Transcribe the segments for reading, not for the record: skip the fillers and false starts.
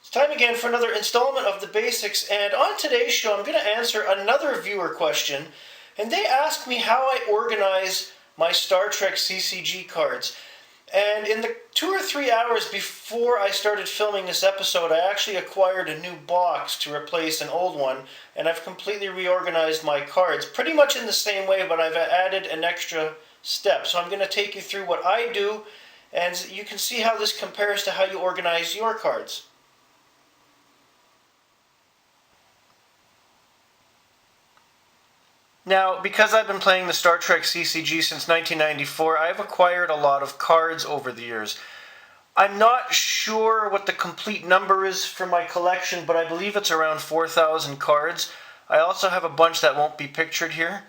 It's time again for another installment of The Basics, and on today's show I'm going to answer another viewer question, and they asked me how I organize my Star Trek CCG cards. And in the 2 or 3 hours before I started filming this episode, I actually acquired a new box to replace an old one, and I've completely reorganized my cards, pretty much in the same way, but I've added an extra step. So I'm going to take you through what I do, and you can see how this compares to how you organize your cards. Now, because I've been playing the Star Trek CCG since 1994, I've acquired a lot of cards over the years. I'm not sure what the complete number is for my collection, but I believe it's around 4,000 cards. I also have a bunch that won't be pictured here.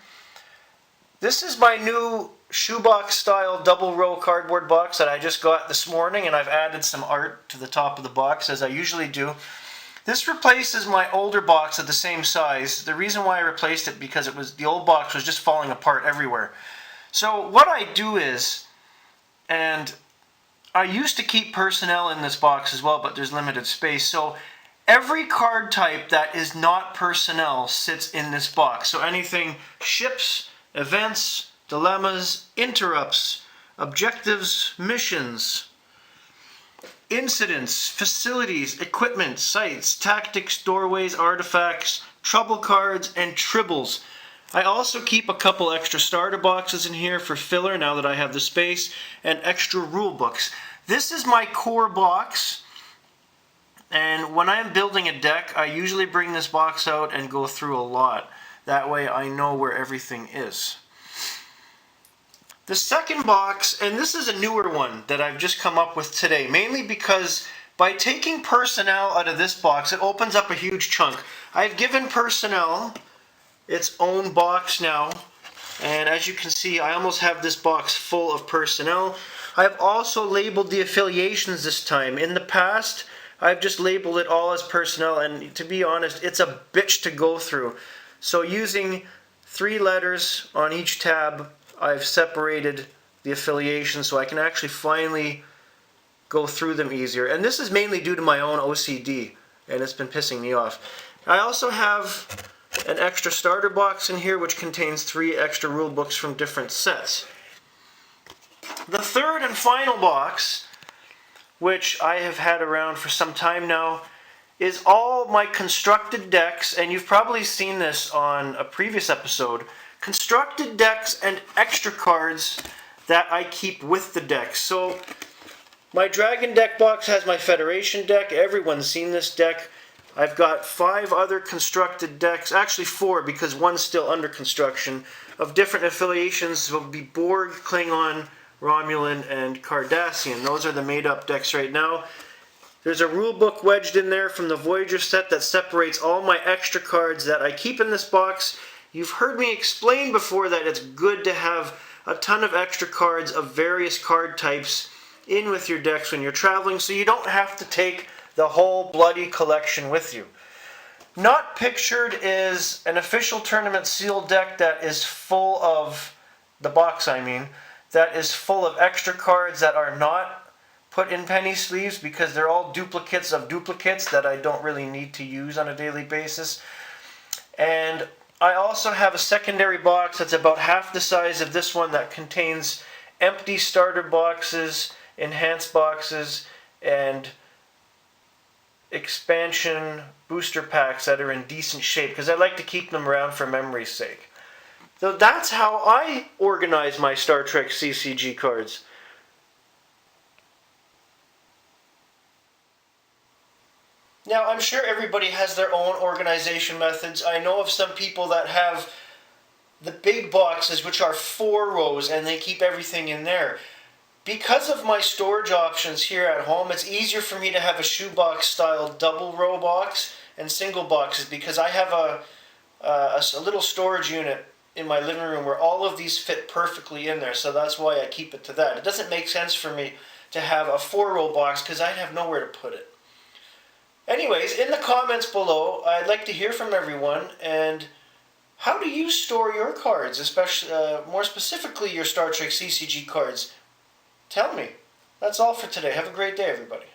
This is my new shoebox style double row cardboard box that I just got this morning, and I've added some art to the top of the box as I usually do. This replaces my older box of the same size. The reason why I replaced it because the old box was just falling apart everywhere. So what I do is, and I used to keep personnel in this box as well, but there's limited space. So every card type that is not personnel sits in this box. So anything ships, events, dilemmas, interrupts, objectives, missions, incidents, facilities, equipment, sites, tactics, doorways, artifacts, trouble cards, and tribbles. I also keep a couple extra starter boxes in here for filler now that I have the space, and extra rule books. This is my core box, and when I'm building a deck, I usually bring this box out and go through a lot. That way I know where everything is. The second box, and this is a newer one that I've just come up with today, mainly because by taking personnel out of this box, it opens up a huge chunk. I've given personnel its own box now, and as you can see, I almost have this box full of personnel. I've also labeled the affiliations this time. In the past, I've just labeled it all as personnel, and to be honest, it's a bitch to go through. So using 3 letters on each tab, I've separated the affiliations so I can actually finally go through them easier. And this is mainly due to my own OCD, and it's been pissing me off. I also have an extra starter box in here which contains 3 extra rule books from different sets. The third and final box, which I have had around for some time now, is all my constructed decks, and you've probably seen this on a previous episode. Constructed decks and extra cards that I keep with the decks. So my Dragon deck box has my Federation deck. Everyone's seen this deck. I've got 5 other constructed decks, actually 4 because one's still under construction, of different affiliations. Will be Borg, Klingon, Romulan, and Cardassian. Those are the made up decks right now. There's a rule book wedged in there from the Voyager set that separates all my extra cards that I keep in this box. You've heard me explain before that it's good to have a ton of extra cards of various card types in with your decks when you're traveling, so you don't have to take the whole bloody collection with you. Not pictured is an official tournament sealed deck that is full of, the box I mean, that is full of extra cards that are not put in penny sleeves because they're all duplicates of duplicates that I don't really need to use on a daily basis. And I also have a secondary box that's about half the size of this one that contains empty starter boxes, enhanced boxes, and expansion booster packs that are in decent shape because I like to keep them around for memory's sake. So that's how I organize my Star Trek CCG cards. Now, I'm sure everybody has their own organization methods. I know of some people that have the big boxes, which are 4 rows, and they keep everything in there. Because of my storage options here at home, it's easier for me to have a shoebox style double row box and single boxes because I have a little storage unit in my living room where all of these fit perfectly in there, so that's why I keep it to that. It doesn't make sense for me to have a 4-row box because I'd have nowhere to put it. Anyways, in the comments below, I'd like to hear from everyone, and how do you store your cards, especially, more specifically your Star Trek CCG cards? Tell me. That's all for today. Have a great day, everybody.